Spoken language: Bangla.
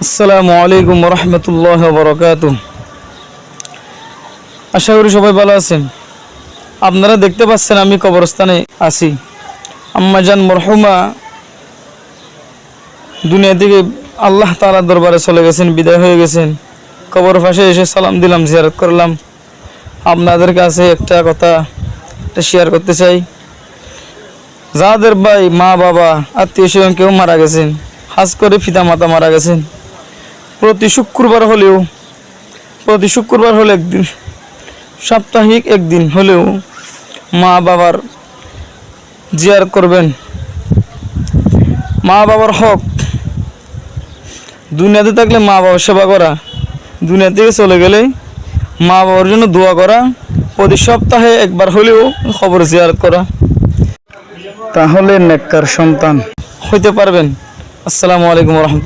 আসসালামু আলাইকুম রহমতুল্লাহ বরকাত। আশা করি সবাই ভালো আছেন। আপনারা দেখতে পাচ্ছেন আমি কবরস্থানে আছি। আম্মাজান মরহুমা দুনিয়া থেকে আল্লাহ তাআলার দরবারে চলে গেছেন, বিদায় হয়ে গেছেন। কবর পাশে এসে সালাম দিলাম, জিয়ারত করলাম। আপনাদের কাছে একটা কথা শেয়ার করতে চাই। যাদের ভাই, মা, বাবা, আত্মীয় স্বজন কেউ মারা গেছেন, হাজ করে পিতা মাতা মারা গেছেন, প্রতি শুক্রবার হলে একদিন, সাপ্তাহিক একদিন হলেও মা বাবার জিয়ারত করবেন। মা বাবার হক, দুনিয়াতে থাকলে মা বাবার সেবা করা, দুনিয়া থেকে চলে গেলে মা বাবার জন্য দোয়া করা, প্রতি সপ্তাহে একবার হলেও খবর জিয়ারত করা, তাহলে নেককার সন্তান হইতে পারবেন। আসসালামু আলাইকুম রহমতুল্লাহ।